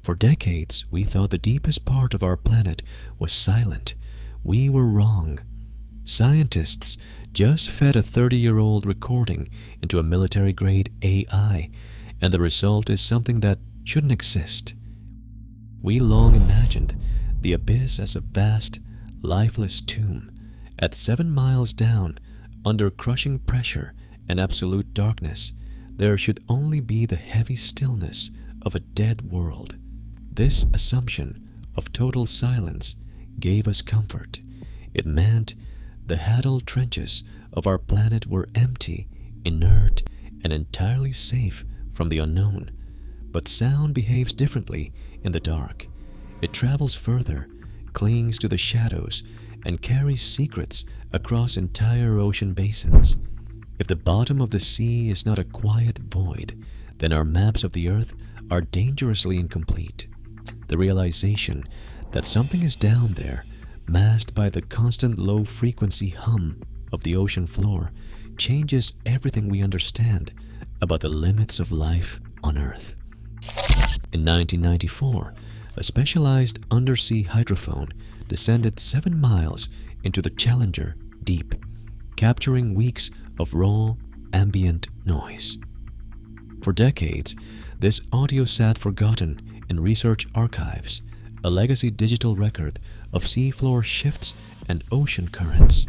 For decades, we thought the deepest part of our planet was silent. We were wrong. Scientists just fed a 30-year-old recording into a military-grade AI, and the result is something that shouldn't exist. We long imagined the abyss as a vast, lifeless tomb. At 7 miles down, under crushing pressure and absolute darkness, there should only be the heavy stillness of a dead world. This assumption of total silence gave us comfort. It meant the huddled trenches of our planet were empty, inert, and entirely safe from the unknown. But sound behaves differently in the dark. It travels further, clings to the shadows, and carries secrets across entire ocean basins. If the bottom of the sea is not a quiet void, then our maps of the Earth are dangerously incomplete. The realization that something is down there, masked by the constant low-frequency hum of the ocean floor, changes everything we understand about the limits of life on Earth. In 1994, a specialized undersea hydrophone descended 7 miles into the Challenger deep, capturing weeks of raw, ambient noise. For decades, this audio sat forgotten in research archives, a legacy digital record of seafloor shifts and ocean currents.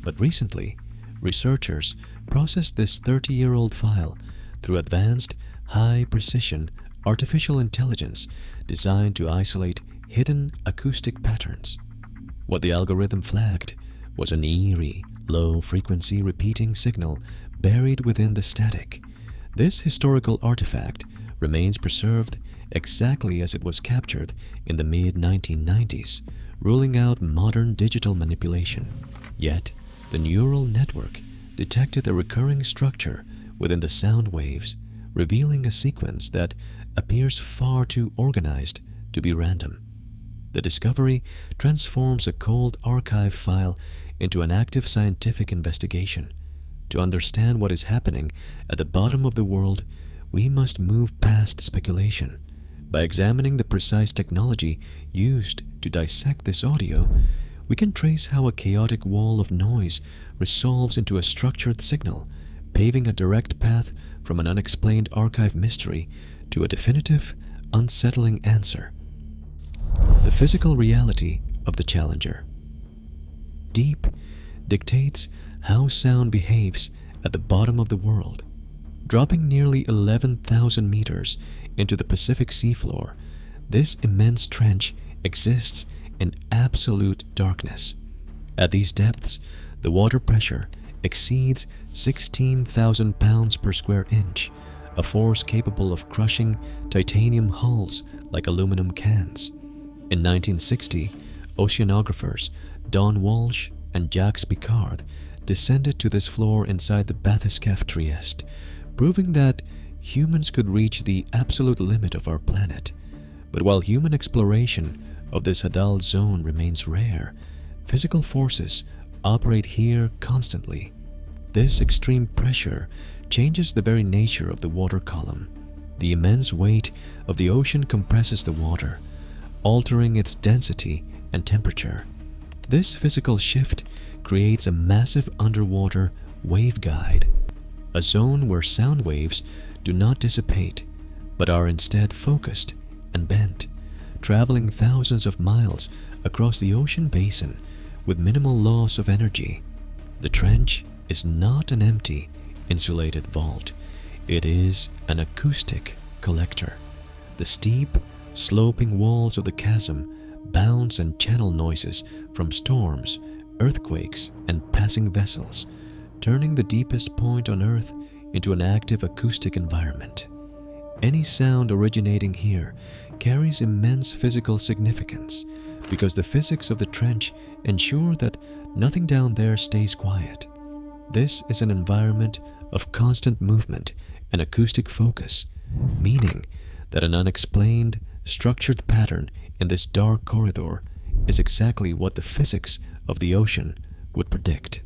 But recently, researchers processed this 30-year-old file through advanced, high-precision artificial intelligence designed to isolate hidden acoustic patterns. What the algorithm flagged was an eerie, low-frequency repeating signal buried within the static. This historical artifact remains preserved exactly as it was captured in the mid-1990s, ruling out modern digital manipulation. Yet, the neural network detected a recurring structure within the sound waves, revealing a sequence that appears far too organized to be random. The discovery transforms a cold archive file into an active scientific investigation. To understand what is happening at the bottom of the world, we must move past speculation. By examining the precise technology used to dissect this audio, we can trace how a chaotic wall of noise resolves into a structured signal, paving a direct path from an unexplained archive mystery to a definitive, unsettling answer. The physical reality of the Challenger. Deep dictates how sound behaves at the bottom of the world. Dropping nearly 11,000 meters into the Pacific seafloor, this immense trench exists in absolute darkness. At these depths, the water pressure exceeds 16,000 pounds per square inch, a force capable of crushing titanium hulls like aluminum cans. In 1960, oceanographers Don Walsh and Jacques Picard descended to this floor inside the bathyscaphe Trieste, proving that humans could reach the absolute limit of our planet. But while human exploration of this huddled zone remains rare, physical forces operate here constantly. This extreme pressure changes the very nature of the water column. The immense weight of the ocean compresses the water, altering its density and temperature. This physical shift creates a massive underwater waveguide, a zone where sound waves do not dissipate, but are instead focused and bent, traveling thousands of miles across the ocean basin with minimal loss of energy. The trench is not an empty, insulated vault. It is an acoustic collector. The steep, sloping walls of the chasm bounce and channel noises from storms, earthquakes, and passing vessels, turning the deepest point on Earth into an active acoustic environment. Any sound originating here carries immense physical significance because the physics of the trench ensure that nothing down there stays quiet. This is an environment of constant movement and acoustic focus, meaning that an unexplained, structured pattern in this dark corridor is exactly what the physics of the ocean would predict.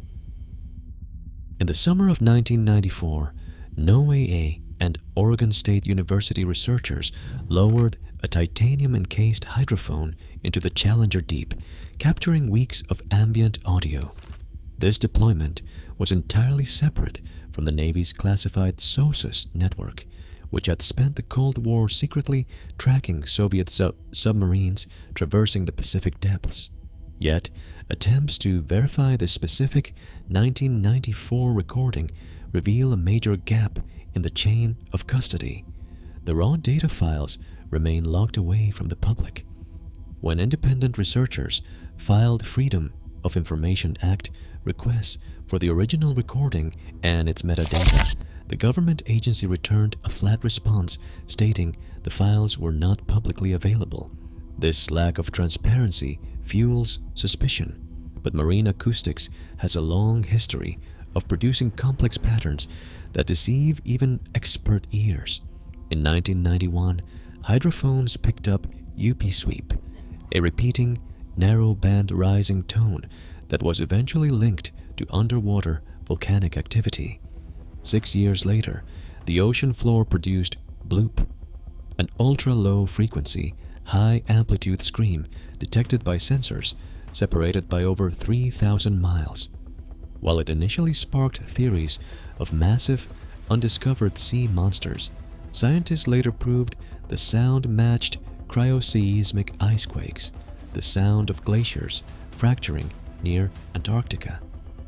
In the summer of 1994, NOAA and Oregon State University researchers lowered a titanium-encased hydrophone into the Challenger Deep, capturing weeks of ambient audio. This deployment was entirely separate from the Navy's classified SOSUS network, which had spent the Cold War secretly tracking Soviet submarines traversing the Pacific depths. Yet, attempts to verify the specific 1994 recording reveal a major gap in the chain of custody. The raw data files remain locked away from the public. When independent researchers filed Freedom of Information Act requests for the original recording and its metadata, the government agency returned a flat response stating the files were not publicly available. This lack of transparency fuels suspicion, but marine acoustics has a long history of producing complex patterns that deceive even expert ears. In 1991, hydrophones picked up UP sweep, a repeating, narrow-band rising tone that was eventually linked to underwater volcanic activity. 6 years later, the ocean floor produced Bloop, an ultra-low frequency, high-amplitude scream detected by sensors separated by over 3,000 miles. While it initially sparked theories of massive, undiscovered sea monsters, scientists later proved the sound matched cryoseismic icequakes, the sound of glaciers fracturing near Antarctica.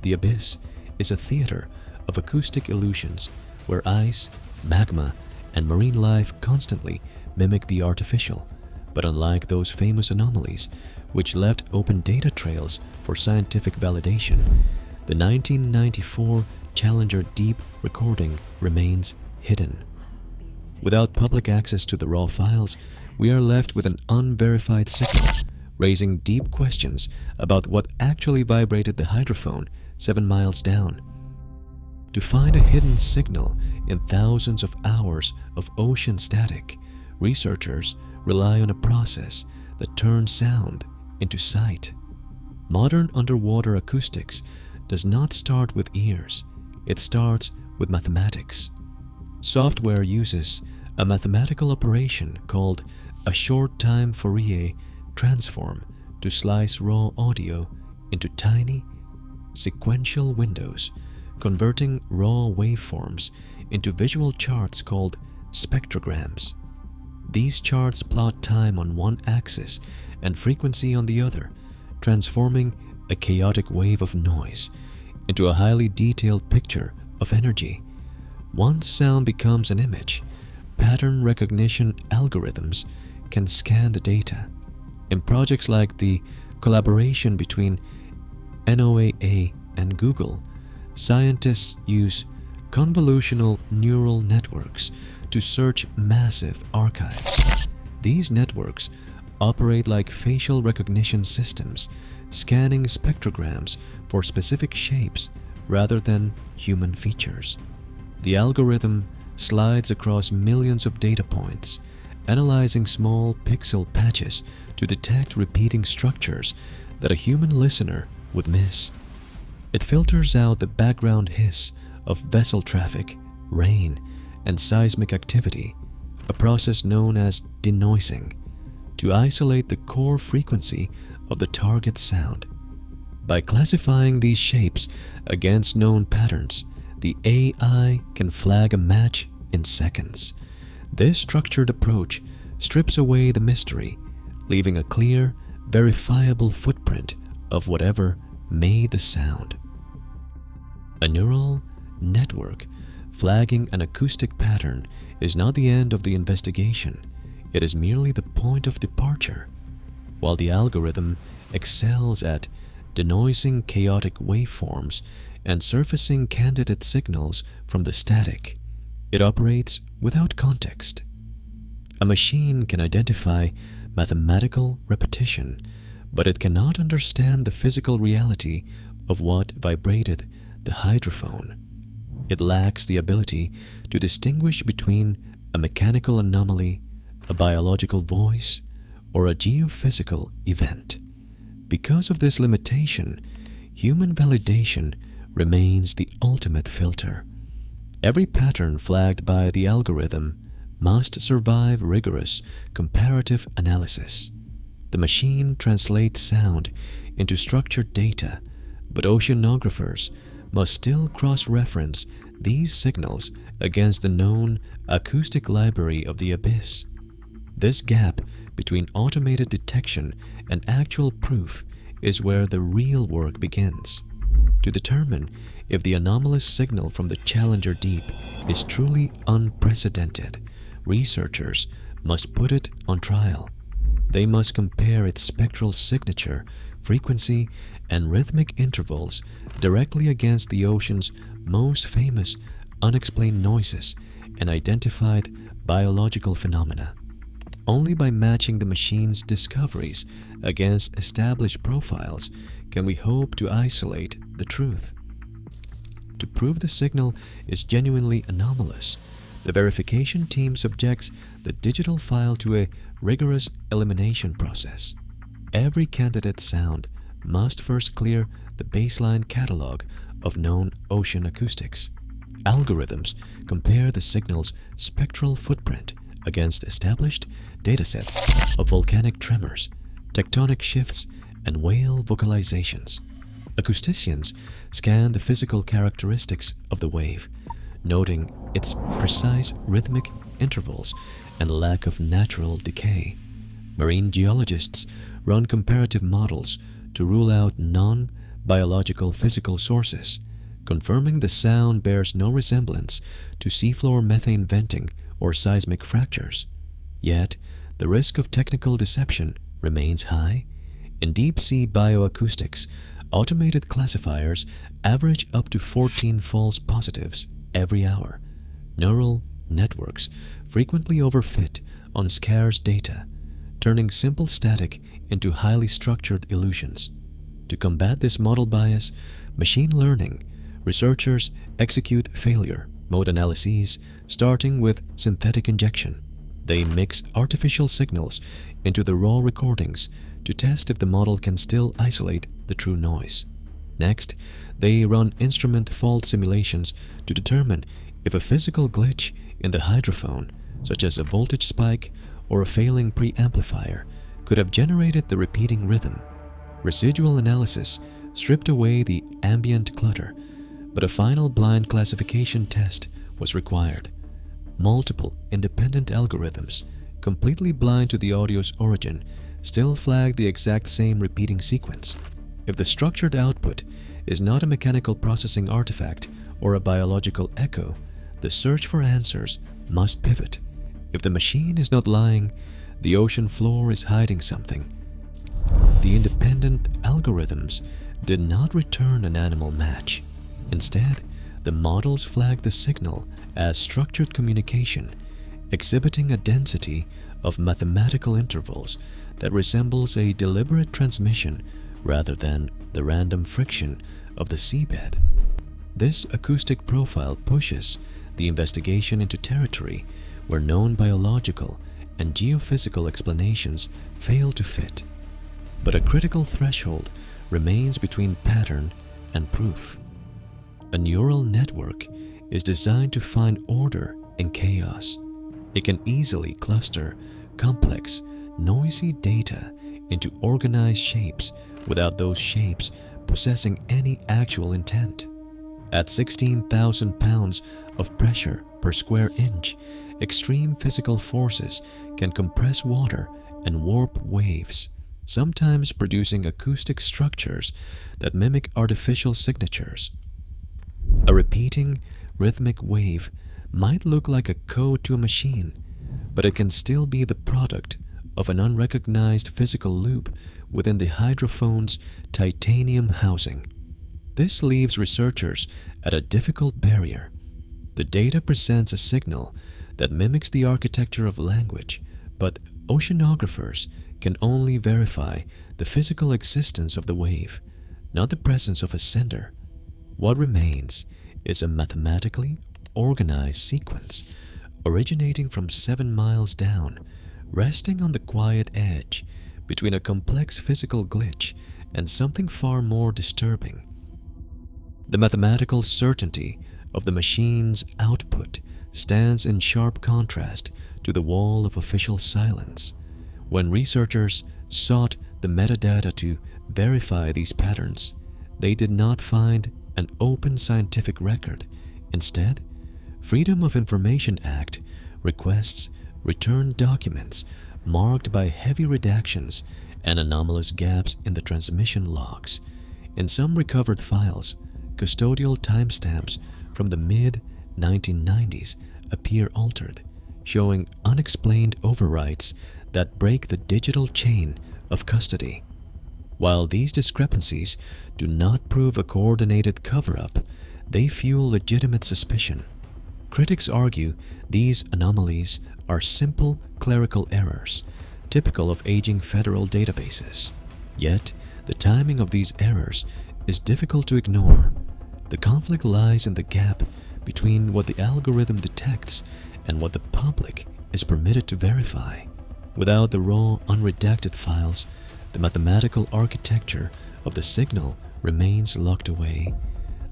The abyss is a theater of acoustic illusions where ice, magma, and marine life constantly mimic the artificial. But unlike those famous anomalies, which left open data trails for scientific validation, the 1994 Challenger Deep recording remains hidden. Without public access to the raw files, we are left with an unverified signal, raising deep questions about what actually vibrated the hydrophone 7 miles down. To find a hidden signal in thousands of hours of ocean static, researchers rely on a process that turns sound into sight. Modern underwater acoustics does not start with ears, it starts with mathematics. Software uses a mathematical operation called a short-time Fourier transform to slice raw audio into tiny, sequential windows, converting raw waveforms into visual charts called spectrograms. These charts plot time on one axis and frequency on the other, transforming a chaotic wave of noise into a highly detailed picture of energy. Once sound becomes an image, pattern recognition algorithms can scan the data. In projects like the collaboration between NOAA and Google, scientists use convolutional neural networks to search massive archives. These networks operate like facial recognition systems, scanning spectrograms for specific shapes rather than human features. The algorithm slides across millions of data points, analyzing small pixel patches to detect repeating structures that a human listener would miss. It filters out the background hiss of vessel traffic, rain, and seismic activity, a process known as denoising, to isolate the core frequency of the target sound. By classifying these shapes against known patterns, the AI can flag a match in seconds. This structured approach strips away the mystery, leaving a clear, verifiable footprint of whatever made the sound. A neural network flagging an acoustic pattern is not the end of the investigation, it is merely the point of departure. While the algorithm excels at denoising chaotic waveforms and surfacing candidate signals from the static, it operates without context. A machine can identify mathematical repetition, but it cannot understand the physical reality of what vibrated the hydrophone. It lacks the ability to distinguish between a mechanical anomaly, a biological voice, or a geophysical event. Because of this limitation, human validation remains the ultimate filter. Every pattern flagged by the algorithm must survive rigorous comparative analysis. The machine translates sound into structured data, but oceanographers must still cross-reference these signals against the known acoustic library of the abyss. This gap between automated detection and actual proof is where the real work begins. To determine if the anomalous signal from the Challenger Deep is truly unprecedented, researchers must put it on trial. They must compare its spectral signature, frequency, and rhythmic intervals directly against the ocean's most famous unexplained noises and identified biological phenomena. Only by matching the machine's discoveries against established profiles can we hope to isolate the truth. To prove the signal is genuinely anomalous, the verification team subjects the digital file to a rigorous elimination process. Every candidate sound must first clear the baseline catalog of known ocean acoustics. Algorithms compare the signal's spectral footprint against established datasets of volcanic tremors, tectonic shifts, and whale vocalizations. Acousticians scan the physical characteristics of the wave, noting its precise rhythmic intervals and lack of natural decay. Marine geologists run comparative models to rule out non-biological physical sources, confirming the sound bears no resemblance to seafloor methane venting or seismic fractures. Yet, the risk of technical deception remains high. In deep-sea bioacoustics, automated classifiers average up to 14 false positives every hour. Neural networks frequently overfit on scarce data, turning simple static into highly structured illusions. To combat this model bias, machine learning researchers execute failure mode analyses starting with synthetic injection. They mix artificial signals into the raw recordings to test if the model can still isolate the true noise. Next, they run instrument fault simulations to determine if a physical glitch in the hydrophone, such as a voltage spike or a failing preamplifier, could have generated the repeating rhythm. Residual analysis stripped away the ambient clutter, but a final blind classification test was required. Multiple independent algorithms, completely blind to the audio's origin, still flag the exact same repeating sequence. If the structured output is not a mechanical processing artifact or a biological echo, the search for answers must pivot. If the machine is not lying, the ocean floor is hiding something. The independent algorithms did not return an animal match. Instead, the models flagged the signal as structured communication, exhibiting a density of mathematical intervals that resembles a deliberate transmission rather than the random friction of the seabed. This acoustic profile pushes the investigation into territory where known biological and geophysical explanations fail to fit. But a critical threshold remains between pattern and proof. A neural network is designed to find order in chaos. It can easily cluster complex, noisy data into organized shapes without those shapes possessing any actual intent. At 16,000 pounds of pressure per square inch, extreme physical forces can compress water and warp waves, sometimes producing acoustic structures that mimic artificial signatures. A repeating, rhythmic wave might look like a code to a machine, but it can still be the product of an unrecognized physical loop within the hydrophone's titanium housing. This leaves researchers at a difficult barrier. The data presents a signal that mimics the architecture of language, but oceanographers can only verify the physical existence of the wave, not the presence of a sender. What remains is a mathematically organized sequence originating from 7 miles down, resting on the quiet edge between a complex physical glitch and something far more disturbing. The mathematical certainty of the machine's output stands in sharp contrast to the wall of official silence. When researchers sought the metadata to verify these patterns, they did not find an open scientific record. Instead, Freedom of Information Act requests returned documents marked by heavy redactions and anomalous gaps in the transmission logs. In some recovered files, custodial timestamps from the mid-1990s appear altered, showing unexplained overwrites that break the digital chain of custody. While these discrepancies do not prove a coordinated cover-up, they fuel legitimate suspicion. Critics argue these anomalies are simple clerical errors, typical of aging federal databases. Yet, the timing of these errors is difficult to ignore. The conflict lies in the gap between what the algorithm detects and what the public is permitted to verify. Without the raw, unredacted files, the mathematical architecture of the signal remains locked away,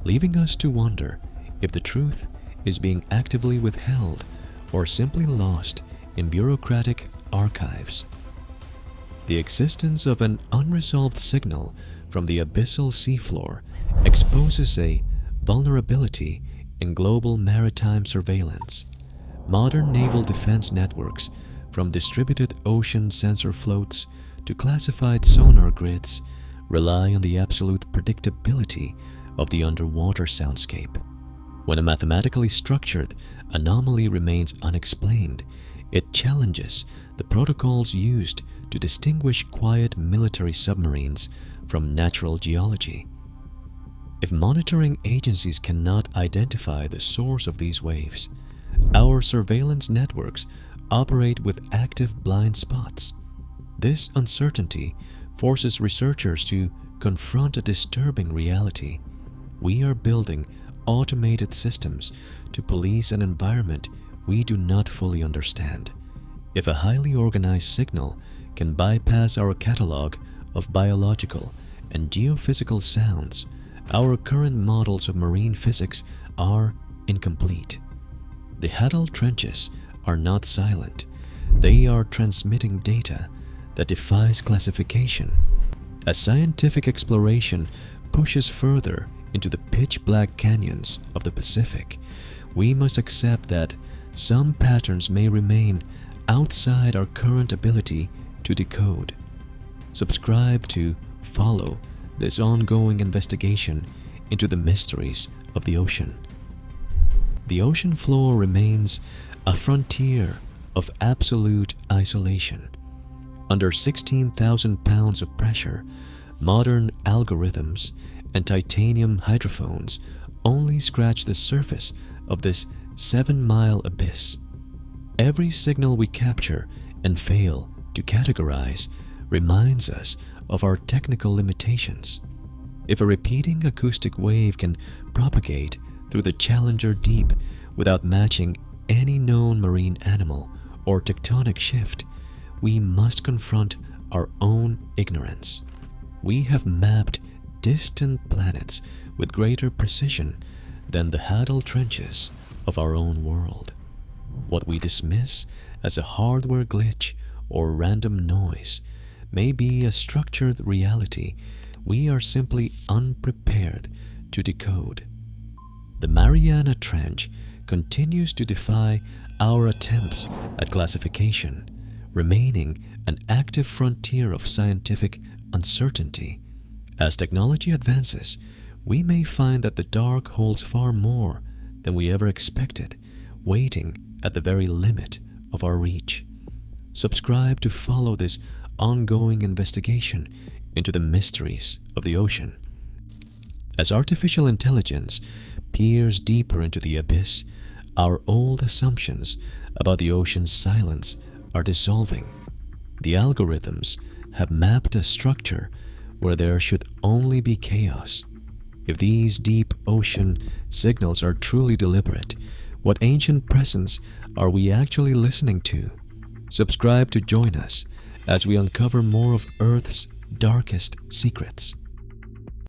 leaving us to wonder if the truth is being actively withheld or simply lost in bureaucratic archives. The existence of an unresolved signal from the abyssal seafloor exposes a vulnerability in global maritime surveillance. Modern naval defense networks, from distributed ocean sensor floats to classified sonar grids, rely on the absolute predictability of the underwater soundscape. When a mathematically structured anomaly remains unexplained, it challenges the protocols used to distinguish quiet military submarines from natural geology. If monitoring agencies cannot identify the source of these waves, our surveillance networks operate with active blind spots. This uncertainty forces researchers to confront a disturbing reality. We are building automated systems to police an environment we do not fully understand. If a highly organized signal can bypass our catalog of biological and geophysical sounds, our current models of marine physics are incomplete. The halted trenches are not silent. They are transmitting data that defies classification. As scientific exploration pushes further into the pitch-black canyons of the Pacific, we must accept that some patterns may remain outside our current ability to decode. Subscribe to follow this ongoing investigation into the mysteries of the ocean. The ocean floor remains a frontier of absolute isolation. Under 16,000 pounds of pressure, modern algorithms and titanium hydrophones only scratch the surface of this 7-mile abyss. Every signal we capture and fail to categorize reminds us of our technical limitations. If a repeating acoustic wave can propagate through the Challenger Deep without matching any known marine animal or tectonic shift, we must confront our own ignorance. We have mapped distant planets with greater precision than the halted trenches of our own world. What we dismiss as a hardware glitch or random noise may be a structured reality we are simply unprepared to decode. The Mariana Trench continues to defy our attempts at classification, remaining an active frontier of scientific uncertainty. As technology advances, we may find that the dark holds far more than we ever expected, waiting at the very limit of our reach. Subscribe to follow this ongoing investigation into the mysteries of the ocean. As artificial intelligence peers deeper into the abyss, our old assumptions about the ocean's silence are dissolving. The algorithms have mapped a structure where there should only be chaos. If these deep ocean signals are truly deliberate, what ancient presence are we actually listening to? Subscribe to join us as we uncover more of Earth's darkest secrets.